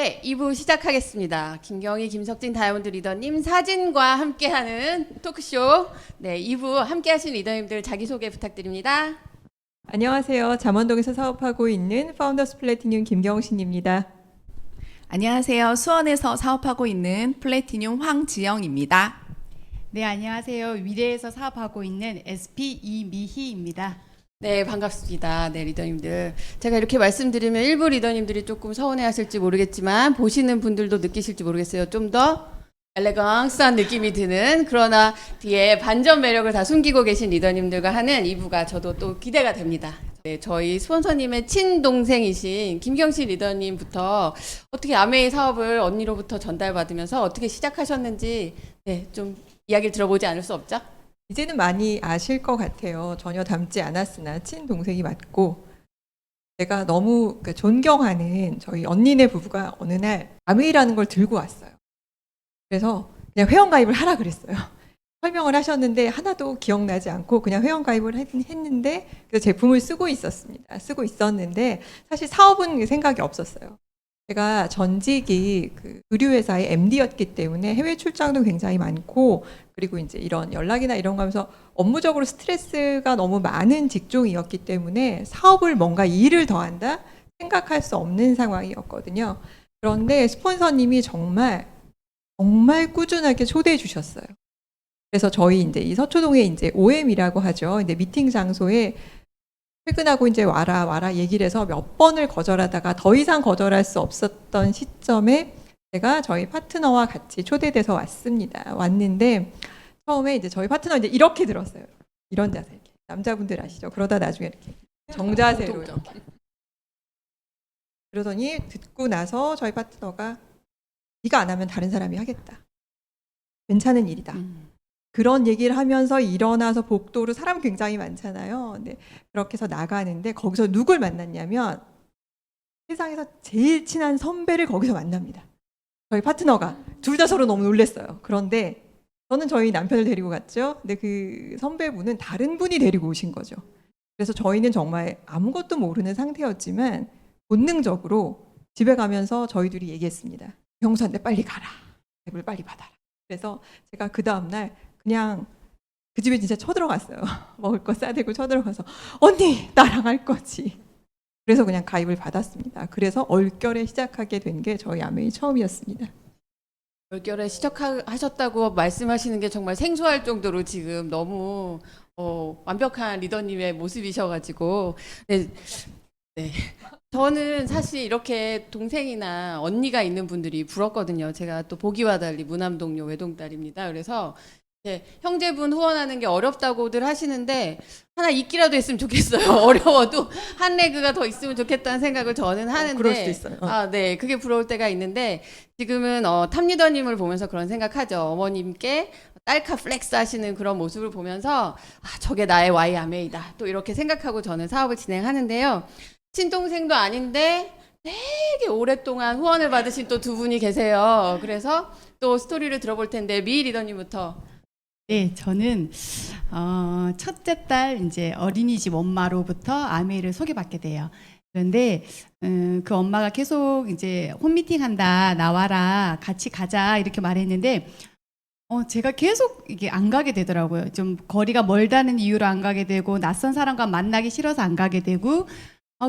네, 2부 시작하겠습니다. 김경희, 김석진 다이아몬드 리더님 사진과 함께하는 토크쇼. 네, 2부 함께하신 리더님들 자기소개 부탁드립니다. 안녕하세요. 잠원동에서 사업하고 있는 파운더스 플래티늄 김경신입니다. 안녕하세요. 수원에서 사업하고 있는 플래티늄 황지영입니다. 네, 안녕하세요. 위례에서 사업하고 있는 SP 이미희입니다. 네, 반갑습니다. 네, 리더님들. 제가 이렇게 말씀드리면 일부 리더님들이 조금 서운해하실지 모르겠지만 보시는 분들도 느끼실지 모르겠어요. 좀 더 엘레강스한 느낌이 드는, 그러나 뒤에 반전 매력을 다 숨기고 계신 리더님들과 하는 2부가 저도 또 기대가 됩니다. 네, 저희 스폰서님의 친동생이신 김경신 리더님부터 어떻게 아메이 사업을 언니로부터 전달받으면서 어떻게 시작하셨는지 네, 좀 이야기를 들어보지 않을 수 없죠? 이제는 많이 아실 것 같아요. 전혀 닮지 않았으나 친동생이 맞고, 제가 너무 존경하는 저희 언니네 부부가 어느 날 아메이라는 걸 들고 왔어요. 그래서 그냥 회원가입을 하라 그랬어요. 설명을 하셨는데 하나도 기억나지 않고 그냥 회원가입을 했는데, 그래서 제품을 쓰고 있었는데 사실 사업은 생각이 없었어요. 제가 전직이 그 의류회사의 MD였기 때문에 해외 출장도 굉장히 많고, 그리고 이제 이런 연락이나 이런 거 하면서 업무적으로 스트레스가 너무 많은 직종이었기 때문에 사업을 뭔가 일을 더한다 생각할 수 없는 상황이었거든요. 그런데 스폰서님이 정말 꾸준하게 초대해 주셨어요. 그래서 저희 이제 이 서초동에 이제 OM이라고 하죠. 이제 미팅 장소에 퇴근하고 이제 와라 얘기를 해서 몇 번을 거절하다가 더 이상 거절할 수 없었던 시점에 제가 저희 파트너와 같이 초대돼서 왔는데, 처음에 이제 저희 파트너 이제 이렇게 들었어요. 이런 자세, 이렇게. 남자분들 아시죠? 그러다 나중에 이렇게 정자세로 이렇게. 그러더니 듣고 나서 저희 파트너가 네가 안 하면 다른 사람이 하겠다. 괜찮은 일이다. 그런 얘기를 하면서 일어나서 복도로 사람 굉장히 많잖아요. 근데 그렇게 해서 나가는데 거기서 누굴 만났냐면 세상에서 제일 친한 선배를 거기서 만납니다. 저희 파트너가. 둘 다 서로 너무 놀랐어요. 그런데 저는 저희 남편을 데리고 갔죠. 근데 그 선배분은 다른 분이 데리고 오신 거죠. 그래서 저희는 정말 아무것도 모르는 상태였지만 본능적으로 집에 가면서 저희 둘이 얘기했습니다. 경수한테 빨리 가라. 앱을 빨리 받아라. 그래서 제가 그 다음날 그냥 그 집에 진짜 쳐들어갔어요. 먹을 거 싸대고 쳐들어가서 언니 나랑 할 거지. 그래서 그냥 가입을 받았습니다. 그래서 얼결에 시작하게 된 게 저희 아메이 처음이었습니다. 얼결에 시작하셨다고 말씀하시는 게 정말 생소할 정도로 지금 너무 완벽한 리더님의 모습이셔가지고 네, 네. 저는 사실 이렇게 동생이나 언니가 있는 분들이 부럽거든요. 제가 또 보기와 달리 무남동료 외동딸입니다. 그래서 형제분 후원하는 게 어렵다고들 하시는데 하나 있기라도 했으면 좋겠어요. 어려워도 한 레그가 더 있으면 좋겠다는 생각을 저는 하는데 그럴 수도 있어요. 아, 네. 그게 부러울 때가 있는데 지금은 탑리더님을 보면서 그런 생각하죠. 어머님께 딸카 플렉스 하시는 그런 모습을 보면서 아, 저게 나의 Y 아메이다. 또 이렇게 생각하고 저는 사업을 진행하는데요. 친동생도 아닌데 되게 오랫동안 후원을 받으신 또 두 분이 계세요. 그래서 또 스토리를 들어볼 텐데 미 리더님부터. 네, 저는 첫째 딸 이제 어린이집 엄마로부터 아메이를 소개받게 돼요. 그런데 그 엄마가 계속 이제 홈미팅 한다, 나와라, 같이 가자 이렇게 말했는데 제가 계속 이게 안 가게 되더라고요. 좀 거리가 멀다는 이유로 안 가게 되고 낯선 사람과 만나기 싫어서 안 가게 되고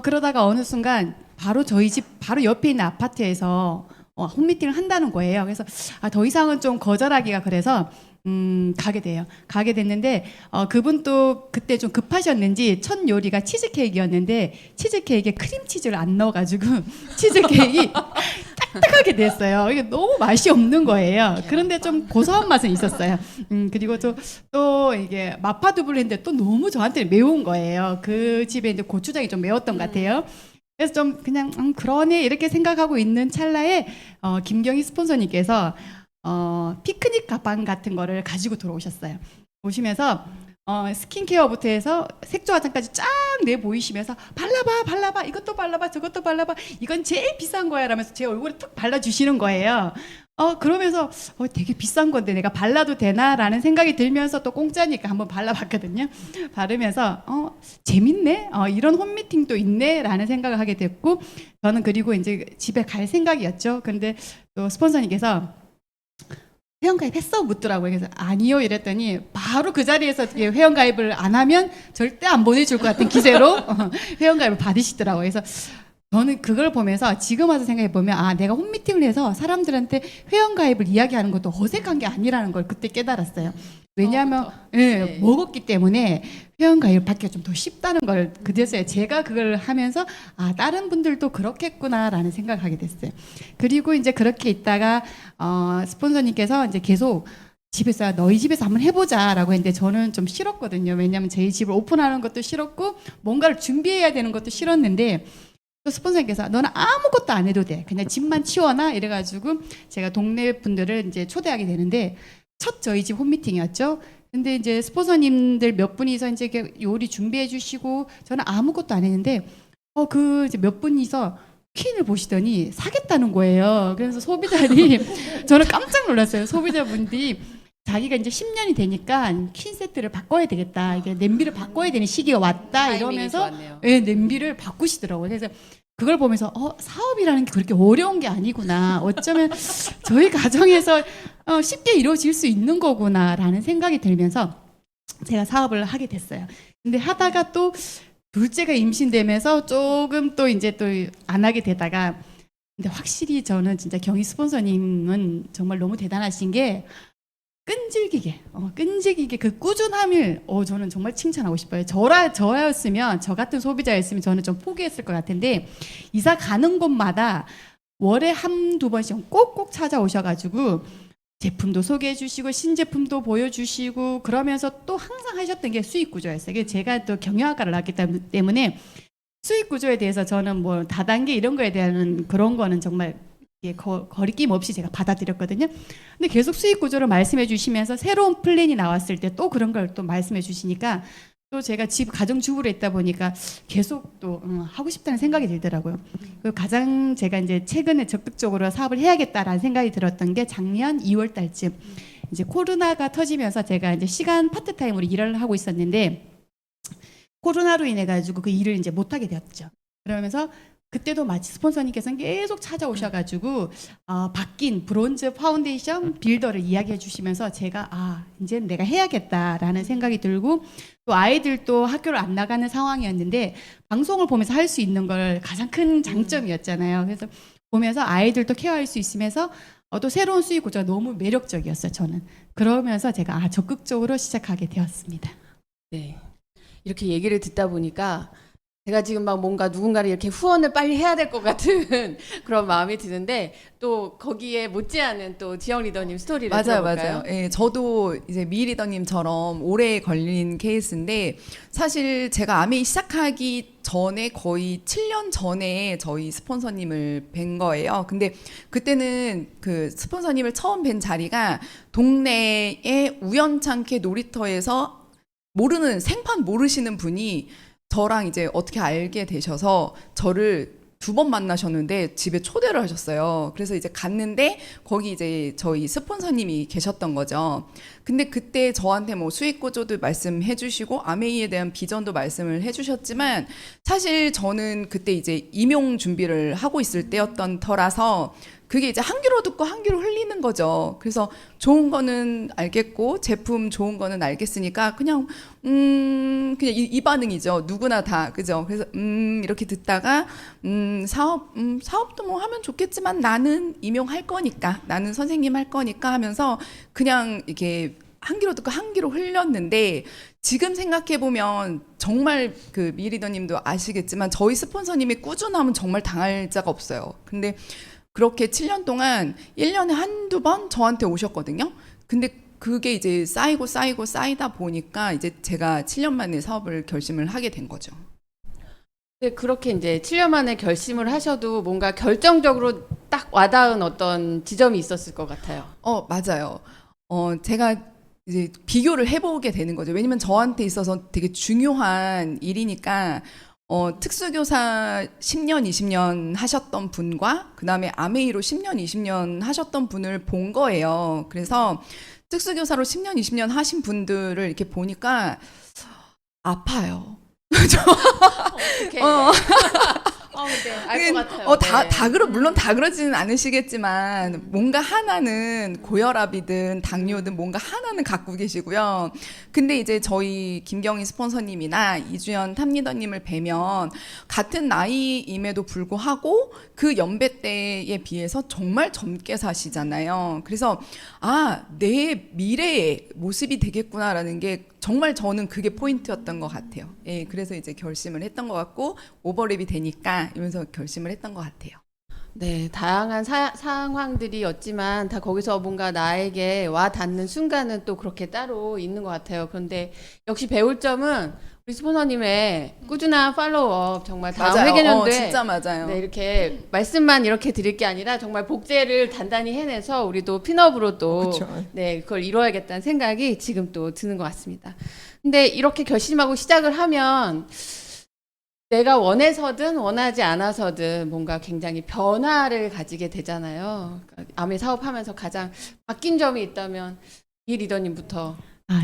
그러다가 어느 순간 바로 저희 집 바로 옆에 있는 아파트에서 홈미팅을 한다는 거예요. 그래서 더 이상은 좀 거절하기가 그래서 가게 돼요. 가게 됐는데 그분도 그때 좀 급하셨는지 첫 요리가 치즈케이크였는데 치즈케이크에 크림치즈를 안 넣어가지고 치즈케이크 딱딱하게 됐어요. 이게 너무 맛이 없는 거예요. 그런데 좀 고소한 맛은 있었어요. 그리고 또 이게 마파두부를 했는데 또 너무 저한테 매운 거예요. 그 집에 이제 고추장이 좀 매웠던 것 같아요. 그래서 좀 그냥 그러네 이렇게 생각하고 있는 찰나에 김경희 스폰서님께서 피크닉 가방 같은 거를 가지고 들어오셨어요. 오시면서 스킨케어부터 해서 색조 화장까지 쫙 내보이시면서 발라봐 이것도 발라봐 저것도 발라봐 이건 제일 비싼 거야 라면서 제 얼굴에 툭 발라주시는 거예요. 그러면서 되게 비싼 건데 내가 발라도 되나라는 생각이 들면서 또 공짜니까 한번 발라봤거든요. 바르면서 재밌네, 이런 홈미팅도 있네라는 생각을 하게 됐고, 저는 그리고 이제 집에 갈 생각이었죠. 근데 또 스폰서님께서 회원가입 했어? 묻더라고요. 그래서 아니요 이랬더니 바로 그 자리에서 회원가입을 안 하면 절대 안 보내줄 것 같은 기세로 회원가입을 받으시더라고요. 그래서 저는 그걸 보면서 지금 와서 생각해 보면 내가 홈미팅을 해서 사람들한테 회원가입을 이야기하는 것도 어색한 게 아니라는 걸 그때 깨달았어요. 왜냐하면 네. 먹었기 때문에 회원가입을 받기가 좀 더 쉽다는 걸 그제서야 제가 그걸 하면서 다른 분들도 그렇겠구나라는 생각을 하게 됐어요. 그리고 이제 그렇게 있다가 스폰서님께서 이제 계속 집에서 너희 집에서 한번 해보자라고 했는데 저는 좀 싫었거든요. 왜냐하면 저희 집을 오픈하는 것도 싫었고 뭔가를 준비해야 되는 것도 싫었는데 또 스폰서님께서 너는 아무것도 안 해도 돼. 그냥 집만 치워놔. 이래가지고 제가 동네 분들을 이제 초대하게 되는데 첫 저희 집 홈미팅이었죠. 근데 이제 스폰서님들 몇 분이서 이제 이렇게 요리 준비해 주시고 저는 아무것도 안 했는데 그 이제 몇 분이서 퀸을 보시더니 사겠다는 거예요. 그래서 소비자들이 저는 깜짝 놀랐어요. 소비자분들이 자기가 이제 10년이 되니까 퀸 세트를 바꿔야 되겠다. 이게 냄비를 바꿔야 되는 시기가 왔다 이러면서 냄비를 바꾸시더라고요. 그래서 그걸 보면서 사업이라는 게 그렇게 어려운 게 아니구나. 어쩌면 저희 가정에서 쉽게 이루어질 수 있는 거구나라는 생각이 들면서 제가 사업을 하게 됐어요. 근데 하다가 또 둘째가 임신되면서 조금 또 이제 또 안 하게 되다가 근데 확실히 저는 진짜 경희 스폰서님은 정말 너무 대단하신 게 끈질기게 그 꾸준함을 저는 정말 칭찬하고 싶어요. 저였으면 저 같은 소비자였으면 저는 좀 포기했을 것 같은데 이사 가는 곳마다 월에 한두 번씩 꼭꼭 찾아오셔가지고 제품도 소개해 주시고 신제품도 보여주시고 그러면서 또 항상 하셨던 게 수익 구조였어요. 제가 또 경영학과를 나왔기 때문에 수익 구조에 대해서 저는 뭐 다단계 이런 거에 대한 그런 거는 정말 거리낌 없이 제가 받아들였거든요. 근데 계속 수익 구조를 말씀해 주시면서 새로운 플랜이 나왔을 때 또 그런 걸 또 말씀해 주시니까 또 제가 가정주부로 있다 보니까 계속 또 하고 싶다는 생각이 들더라고요. 그리고 가장 제가 이제 최근에 적극적으로 사업을 해야겠다라는 생각이 들었던 게 작년 2월 달쯤 이제 코로나가 터지면서 제가 이제 시간 파트타임으로 일을 하고 있었는데 코로나로 인해 가지고 그 일을 이제 못 하게 되었죠. 그러면서 그때도 마치 스폰서님께서는 계속 찾아오셔가지고 바뀐 브론즈 파운데이션 빌더를 이야기해 주시면서 제가 이제 내가 해야겠다라는 생각이 들고 또 아이들도 학교를 안 나가는 상황이었는데 방송을 보면서 할 수 있는 걸 가장 큰 장점이었잖아요. 그래서 보면서 아이들도 케어할 수 있으면서 또 새로운 수익 구조가 너무 매력적이었어요. 저는 그러면서 제가 적극적으로 시작하게 되었습니다. 네. 이렇게 얘기를 듣다 보니까 제가 지금 막 뭔가 누군가를 이렇게 후원을 빨리 해야 될 것 같은 그런 마음이 드는데 또 거기에 못지않은 또 지영 리더님 스토리를 들어볼까요? 맞아요. 예, 저도 이제 미 리더님처럼 오래 걸린 케이스인데 사실 제가 아메이 시작하기 전에 거의 7년 전에 저희 스폰서님을 뵌 거예요. 근데 그때는 그 스폰서님을 처음 뵌 자리가 동네에 우연찮게 놀이터에서 생판 모르시는 분이 저랑 이제 어떻게 알게 되셔서 저를 2번 만나셨는데 집에 초대를 하셨어요. 그래서 이제 갔는데 거기 이제 저희 스폰서님이 계셨던 거죠. 근데 그때 저한테 뭐 수익 구조도 말씀해 주시고 아메이에 대한 비전도 말씀을 해 주셨지만 사실 저는 그때 이제 임용 준비를 하고 있을 때였던 터라서 그게 이제 한 귀로 듣고 한 귀로 흘리는 거죠. 그래서 좋은 거는 알겠고 제품 좋은 거는 알겠으니까 그냥 이 반응이죠. 누구나 다 그죠. 그래서 이렇게 듣다가 사업도 뭐 하면 좋겠지만 나는 임용할 거니까 나는 선생님 할 거니까 하면서 그냥 이렇게 한 귀로 듣고 한 귀로 흘렸는데 지금 생각해 보면 정말 그 미 리더님도 아시겠지만 저희 스폰서님의 꾸준함은 정말 당할 자가 없어요. 근데 그렇게 7년 동안 1년에 한두 번 저한테 오셨거든요. 근데 그게 이제 쌓이다 보니까 이제 제가 7년 만에 사업을 결심을 하게 된 거죠. 네, 그렇게 이제 7년 만에 결심을 하셔도 뭔가 결정적으로 딱 와닿은 어떤 지점이 있었을 것 같아요. 맞아요. 제가 이제 비교를 해보게 되는 거죠. 왜냐면 저한테 있어서 되게 중요한 일이니까 특수교사 10년, 20년 하셨던 분과 그다음에 아메이로 10년, 20년 하셨던 분을 본 거예요. 그래서 특수교사로 10년, 20년 하신 분들을 이렇게 보니까 아파요. 어떡해. 네, 알 것 같아요. 네. 물론 다 그러지는 않으시겠지만, 뭔가 하나는 고혈압이든 당뇨든 뭔가 하나는 갖고 계시고요. 근데 이제 저희 김경희 스폰서님이나 이주연 탑리더님을 뵈면 같은 나이임에도 불구하고 그 연배대에 비해서 정말 젊게 사시잖아요. 그래서, 내 미래의 모습이 되겠구나라는 게 정말 저는 그게 포인트였던 것 같아요. 예, 그래서 이제 결심을 했던 것 같고, 오버랩이 되니까 이러면서 결심을 했던 것 같아요. 네, 다양한 상황들이었지만 다 거기서 뭔가 나에게 와 닿는 순간은 또 그렇게 따로 있는 것 같아요. 그런데 역시 배울 점은 우리 스포너님의 꾸준한 팔로우업, 정말 다음 맞아요. 회계년도에 진짜 맞아요. 네, 이렇게 말씀만 이렇게 드릴 게 아니라 정말 복제를 단단히 해내서 우리도 핀업으로 또 그쵸. 네, 그걸 이뤄야겠다는 생각이 지금 또 드는 것 같습니다. 근데 이렇게 결심하고 시작을 하면 내가 원해서든 원하지 않아서든 뭔가 굉장히 변화를 가지게 되잖아요. 그러니까 아메 사업하면서 가장 바뀐 점이 있다면 이 리더님부터.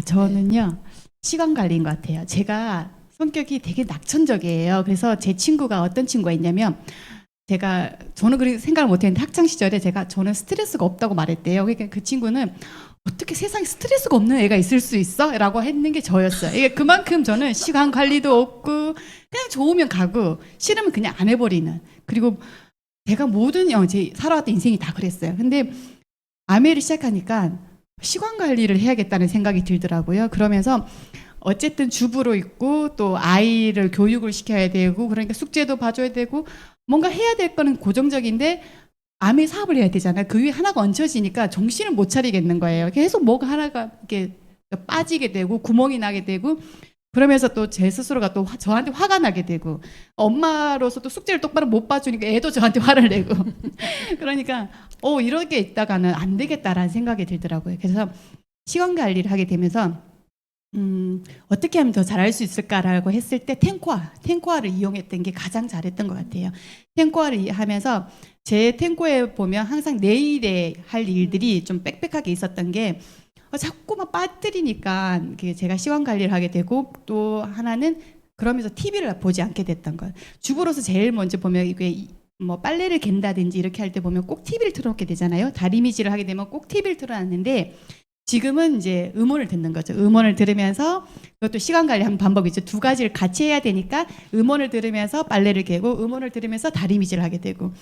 저는요 시간 관리인 것 같아요. 제가 성격이 되게 낙천적이에요. 그래서 제 친구가 어떤 친구가 있냐면 저는 그렇게 생각을 못했는데 학창 시절에 저는 스트레스가 없다고 말했대요. 그러니까 그 친구는 어떻게 세상에 스트레스가 없는 애가 있을 수 있어? 라고 했는 게 저였어요. 이게 그만큼 저는 시간 관리도 없고 그냥 좋으면 가고 싫으면 그냥 안 해버리는. 그리고 제가 제 살아왔던 인생이 다 그랬어요. 근데 아메를 시작하니까 시간 관리를 해야겠다는 생각이 들더라고요. 그러면서 어쨌든 주부로 있고 또 아이를 교육을 시켜야 되고 그러니까 숙제도 봐줘야 되고 뭔가 해야 될 거는 고정적인데 아메 사업을 해야 되잖아요. 그 위에 하나가 얹혀지니까 정신을 못 차리겠는 거예요. 계속 뭐가 하나가 이렇게 빠지게 되고 구멍이 나게 되고 그러면서 또 제 스스로가 또 저한테 화가 나게 되고 엄마로서 또 숙제를 똑바로 못 봐주니까 애도 저한테 화를 내고 그러니까 이렇게 있다가는 안 되겠다라는 생각이 들더라고요. 그래서 시간 관리를 하게 되면서 어떻게 하면 더 잘할 수 있을까라고 했을 때 탱코아를 이용했던 게 가장 잘했던 것 같아요. 탱코아를 하면서 제 탱코에 보면 항상 내일에 할 일들이 좀 빽빽하게 있었던 게 자꾸만 빠뜨리니까 제가 시간 관리를 하게 되고 또 하나는 그러면서 TV를 보지 않게 됐던 것. 주부로서 제일 먼저 보면 이게 뭐 빨래를 갠다든지 이렇게 할 때 보면 꼭 TV를 틀어놓게 되잖아요. 다리미질을 하게 되면 꼭 TV를 틀어놨는데 지금은 이제 음원을 듣는 거죠. 음원을 들으면서 그것도 시간 관리하는 방법이 있죠. 두 가지를 같이 해야 되니까 음원을 들으면서 빨래를 개고 음원을 들으면서 다리미질을 하게 되고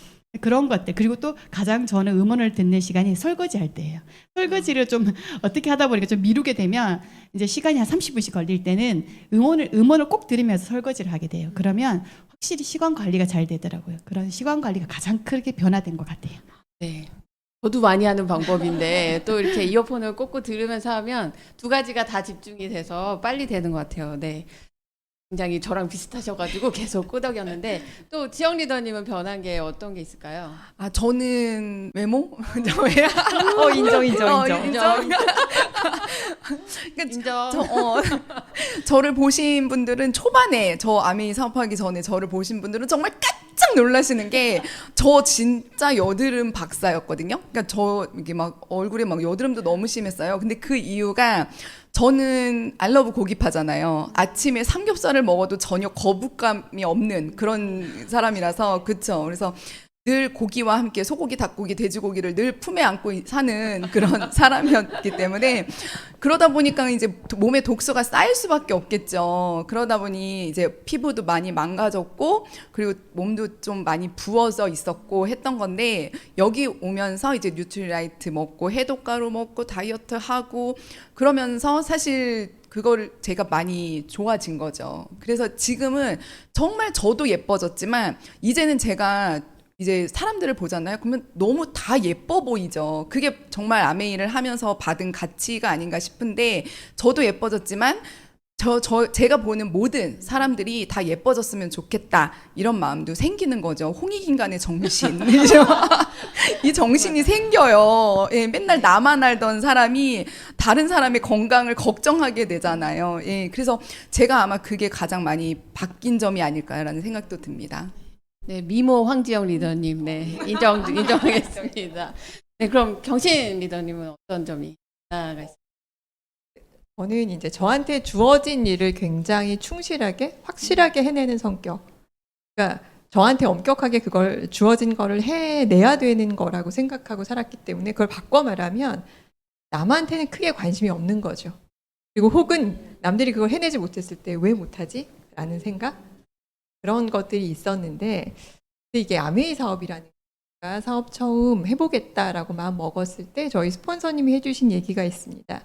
그런 것들. 그리고 또 가장 저는 음원을 듣는 시간이 설거지 할 때예요. 설거지를 좀 어떻게 하다 보니까 좀 미루게 되면 이제 시간이 한 30분씩 걸릴 때는 음원을 꼭 들으면서 설거지를 하게 돼요. 그러면 확실히 시간 관리가 잘 되더라고요. 그런 시간 관리가 가장 크게 변화된 것 같아요. 네. 저도 많이 하는 방법인데 또 이렇게 이어폰을 꽂고 들으면서 하면 두 가지가 다 집중이 돼서 빨리 되는 것 같아요. 네. 굉장히 저랑 비슷하셔가지고 계속 끄덕였는데 또 지영 리더님은 변한 게 어떤 게 있을까요? 저는 외모? 인정. 인정. 인정. 저를 보신 분들은 초반에 저 아미 사업하기 전에 저를 보신 분들은 정말 깜짝 놀라시는 게 저 진짜 여드름 박사였거든요. 그러니까 저 이게 막 얼굴에 막 여드름도 너무 심했어요. 근데 그 이유가 저는 알러브 고기파잖아요. 아침에 삼겹살을 먹어도 전혀 거부감이 없는 그런 사람이라서 그쵸. 그래서 늘 고기와 함께 소고기, 닭고기, 돼지고기를 늘 품에 안고 사는 그런 사람이었기 때문에 그러다 보니까 이제 몸에 독소가 쌓일 수밖에 없겠죠. 그러다 보니 이제 피부도 많이 망가졌고 그리고 몸도 좀 많이 부어져 있었고 했던 건데 여기 오면서 이제 뉴트리라이트 먹고 해독가루 먹고 다이어트 하고 그러면서 사실 그거를 제가 많이 좋아진 거죠. 그래서 지금은 정말 저도 예뻐졌지만 이제는 제가 이제 사람들을 보잖아요. 그러면 너무 다 예뻐 보이죠. 그게 정말 아메이를 하면서 받은 가치가 아닌가 싶은데 저도 예뻐졌지만 제가 보는 모든 사람들이 다 예뻐졌으면 좋겠다 이런 마음도 생기는 거죠. 홍익인간의 정신. 이 정신이 생겨요. 예, 맨날 나만 알던 사람이 다른 사람의 건강을 걱정하게 되잖아요. 예, 그래서 제가 아마 그게 가장 많이 바뀐 점이 아닐까라는 생각도 듭니다. 네, 미모 황지영 리더님, 네, 인정하겠습니다. 네, 그럼 경신 리더님은 어떤 점이 나아가 있습니까? 저는 이제 저한테 주어진 일을 굉장히 충실하게, 확실하게 해내는 성격. 그러니까 저한테 엄격하게 그걸 주어진 거를 해내야 되는 거라고 생각하고 살았기 때문에 그걸 바꿔 말하면 남한테는 크게 관심이 없는 거죠. 그리고 혹은 남들이 그걸 해내지 못했을 때 왜 못하지? 라는 생각? 그런 것들이 있었는데 근데 이게 아메이 사업이라는 거가 사업 처음 해보겠다라고 마음 먹었을 때 저희 스폰서님이 해주신 얘기가 있습니다.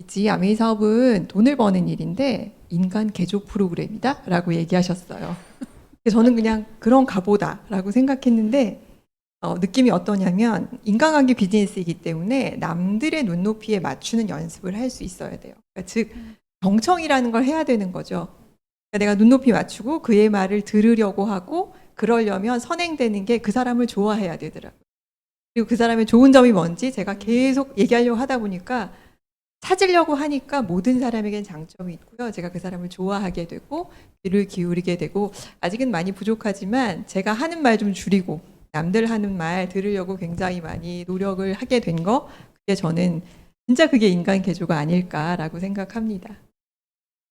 있지, 아메이 사업은 돈을 버는 일인데 인간 개조 프로그램이다 라고 얘기하셨어요. 그래서 저는 그냥 그런 가보다 라고 생각했는데 느낌이 어떠냐면 인간관계 비즈니스이기 때문에 남들의 눈높이에 맞추는 연습을 할 수 있어야 돼요. 그러니까 즉 경청이라는 걸 해야 되는 거죠. 그러니까 내가 눈높이 맞추고 그의 말을 들으려고 하고 그러려면 선행되는 게 그 사람을 좋아해야 되더라고요. 그리고 그 사람의 좋은 점이 뭔지 제가 계속 얘기하려고 하다 보니까 찾으려고 하니까 모든 사람에겐 장점이 있고요. 제가 그 사람을 좋아하게 되고 귀를 기울이게 되고 아직은 많이 부족하지만 제가 하는 말 좀 줄이고 남들 하는 말 들으려고 굉장히 많이 노력을 하게 된 거 그게 저는 진짜 그게 인간 개조가 아닐까라고 생각합니다.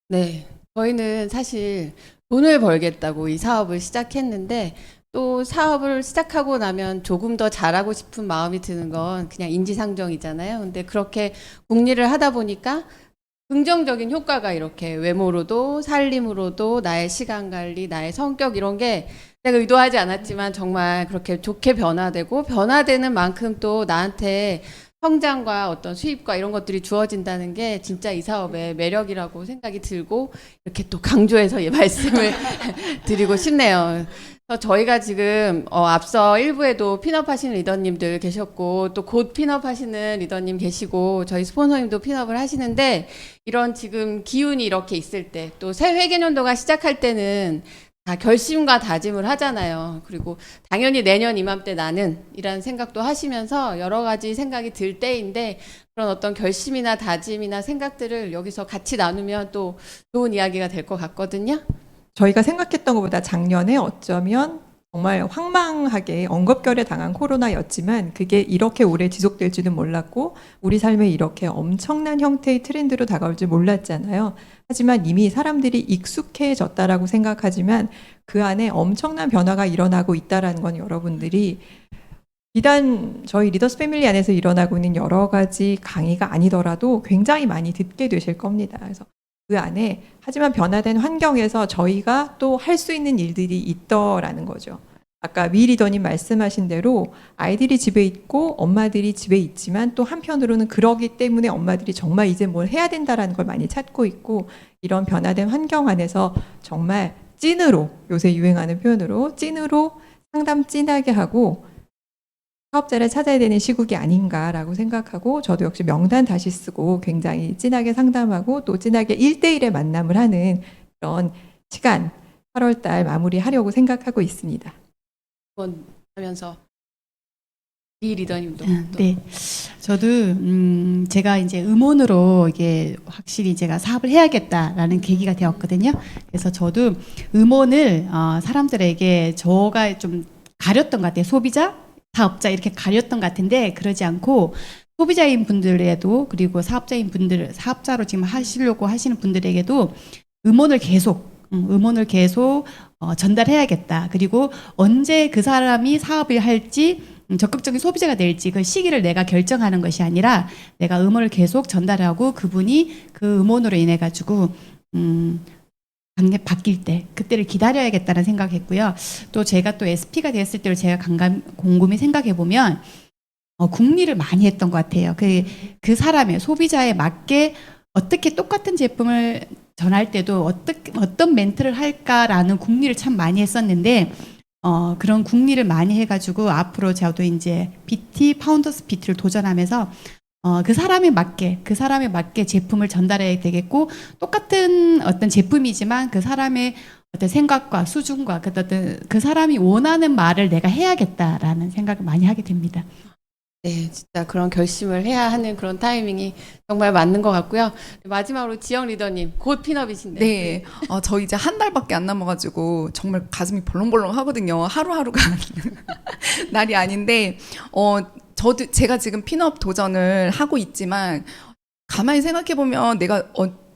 네, 저희는 사실 돈을 벌겠다고 이 사업을 시작했는데 또 사업을 시작하고 나면 조금 더 잘하고 싶은 마음이 드는 건 그냥 인지상정이잖아요. 근데 그렇게 궁리를 하다 보니까 긍정적인 효과가 이렇게 외모로도 살림으로도 나의 시간 관리, 나의 성격 이런 게 내가 의도하지 않았지만 정말 그렇게 좋게 변화되고 변화되는 만큼 또 나한테 성장과 어떤 수입과 이런 것들이 주어진다는 게 진짜 이 사업의 매력이라고 생각이 들고 이렇게 또 강조해서 말씀을 드리고 싶네요. 그래서 저희가 지금 앞서 1부에도 핀업 하시는 리더님들 계셨고 또 곧 핀업 하시는 리더님 계시고 저희 스폰서님도 핀업을 하시는데 이런 지금 기운이 이렇게 있을 때 또 새 회계년도가 시작할 때는 다 결심과 다짐을 하잖아요. 그리고 당연히 내년 이맘때 나는 이라는 생각도 하시면서 여러 가지 생각이 들 때인데 그런 어떤 결심이나 다짐이나 생각들을 여기서 같이 나누면 또 좋은 이야기가 될 것 같거든요. 저희가 생각했던 것보다 작년에 어쩌면 정말 황망하게 엉겁결에 당한 코로나였지만 그게 이렇게 오래 지속될지는 몰랐고 우리 삶에 이렇게 엄청난 형태의 트렌드로 다가올 줄 몰랐잖아요. 하지만 이미 사람들이 익숙해졌다라고 생각하지만 그 안에 엄청난 변화가 일어나고 있다라는 건 여러분들이 비단 저희 리더스 패밀리 안에서 일어나고 있는 여러 가지 강의가 아니더라도 굉장히 많이 듣게 되실 겁니다. 그래서 그 안에 하지만 변화된 환경에서 저희가 또 할 수 있는 일들이 있더라는 거죠. 아까 미 리더님 말씀하신 대로 아이들이 집에 있고 엄마들이 집에 있지만 또 한편으로는 그러기 때문에 엄마들이 정말 이제 뭘 해야 된다라는 걸 많이 찾고 있고 이런 변화된 환경 안에서 정말 찐으로 요새 유행하는 표현으로 찐으로 상담 찐하게 하고 사업자를 찾아야 되는 시국이 아닌가라고 생각하고 저도 역시 명단 다시 쓰고 굉장히 찐하게 상담하고 또 찐하게 1대1의 만남을 하는 그런 시간 8월 달 마무리하려고 생각하고 있습니다. 한번 하면서 이 리더님도 또. 네, 저도 제가 이제 음원으로 이게 확실히 제가 사업을 해야겠다라는 계기가 되었거든요. 그래서 저도 음원을 사람들에게 저가 좀 가렸던 것 같아요. 소비자, 사업자 이렇게 가렸던 것 같은데 그러지 않고 소비자인 분들에도 그리고 사업자인 분들, 사업자로 지금 하시려고 하시는 분들에게도 음원을 계속 전달해야겠다. 그리고 언제 그 사람이 사업을 할지 적극적인 소비자가 될지 그 시기를 내가 결정하는 것이 아니라 내가 음원을 계속 전달하고 그분이 그 음원으로 인해 가지고 바뀔 때 그때를 기다려야겠다는 생각했고요. 또 제가 또 SP가 됐을 때를 제가 곰곰이 생각해 보면 궁리를 많이 했던 것 같아요. 그 사람의 소비자에 맞게 어떻게 똑같은 제품을 전할 때도 어떤 멘트를 할까라는 궁리를 참 많이 했었는데 그런 궁리를 많이 해가지고 앞으로 저도 이제 BT 파운더스 BT를 도전하면서 그 사람에 맞게 제품을 전달해야 되겠고, 똑같은 어떤 제품이지만 그 사람의 어떤 생각과 수준과 그 사람이 원하는 말을 내가 해야겠다라는 생각을 많이 하게 됩니다. 네, 진짜 그런 결심을 해야 하는 그런 타이밍이 정말 맞는 것 같고요. 마지막으로 지영 리더님, 곧 핀업이신데. 네, 저 이제 한 달밖에 안 남아가지고 정말 가슴이 벌렁벌렁 하거든요. 하루하루가 날이 아닌데, 제가 지금 핀업 도전을 하고 있지만 가만히 생각해 보면 내가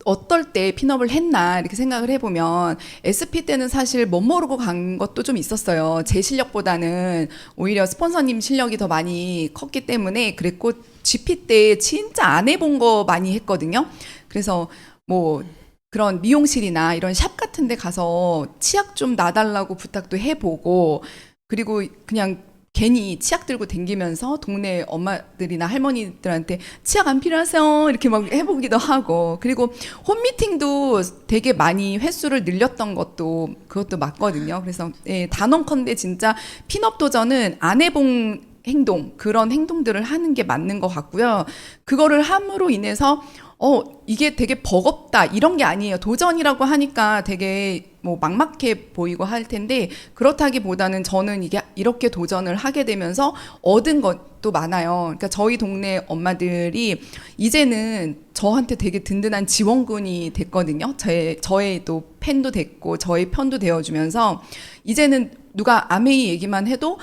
어떨 때 핀업을 했나 이렇게 생각을 해보면 SP 때는 사실 못 모르고 간 것도 좀 있었어요. 제 실력보다는 오히려 스폰서님 실력이 더 많이 컸기 때문에 그랬고, GP 때 진짜 안 해본 거 많이 했거든요. 그래서 뭐 그런 미용실이나 이런 샵 같은 데 가서 치약 좀 놔달라고 부탁도 해보고, 그리고 그냥 괜히 치약 들고 댕기면서 동네 엄마들이나 할머니들한테 치약 안 필요하세요? 이렇게 막 해보기도 하고, 그리고 홈미팅도 되게 많이 횟수를 늘렸던 그것도 맞거든요. 그래서 예, 단언컨대 진짜 핀업 도전은 안 해본 그런 행동들을 하는 게 맞는 것 같고요. 그거를 함으로 인해서 이게 되게 버겁다 이런 게 아니에요. 도전이라고 하니까 되게 뭐 막막해 보이고 할 텐데, 그렇다기보다는 저는 이게 이렇게 도전을 하게 되면서 얻은 것도 많아요. 그러니까 저희 동네 엄마들이 이제는 저한테 되게 든든한 지원군이 됐거든요. 저의 또 팬도 됐고 저의 편도 되어주면서, 이제는 누가 아메이 얘기만 해도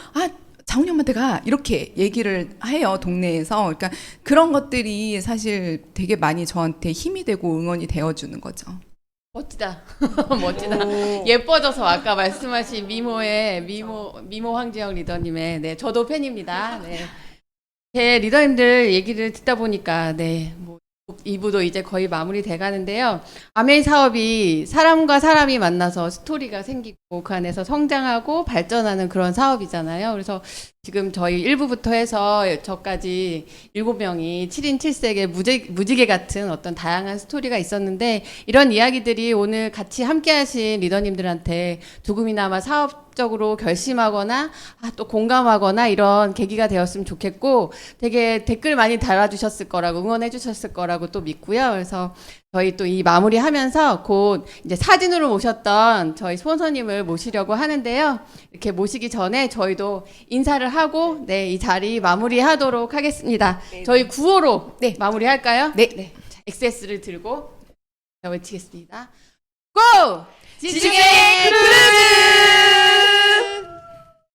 장훈이 엄마한테 가 이렇게 얘기를 해요, 동네에서. 그러니까 그런 것들이 사실 되게 많이 저한테 힘이 되고 응원이 되어주는 거죠. 멋지다. 멋지다. 예뻐져서 아까 말씀하신 미모 황지영 리더님의, 네, 저도 팬입니다. 네. 제 리더님들 얘기를 듣다 보니까, 네, 뭐 2부도 이제 거의 마무리 돼 가는데요. 아메이 사업이 사람과 사람이 만나서 스토리가 생기고 그 안에서 성장하고 발전하는 그런 사업이잖아요. 그래서 지금 저희 1부부터 해서 저까지 7명이 7인 7색의 무지개 같은 어떤 다양한 스토리가 있었는데, 이런 이야기들이 오늘 같이 함께 하신 리더님들한테 조금이나마 사업적으로 결심하거나 또 공감하거나 이런 계기가 되었으면 좋겠고, 되게 댓글 많이 달아주셨을 거라고, 응원해 주셨을 거라고 또 믿고요. 그래서 저희 또 이 마무리하면서 곧 이제 사진으로 모셨던 저희 스폰서님을 모시려고 하는데요. 이렇게 모시기 전에 저희도 인사를 하고, 네, 이 자리 마무리하도록 하겠습니다. 네. 저희 구호로 네. 마무리할까요? 네. 자, XS를 들고 외치겠습니다. 고! 지중해 크루즈!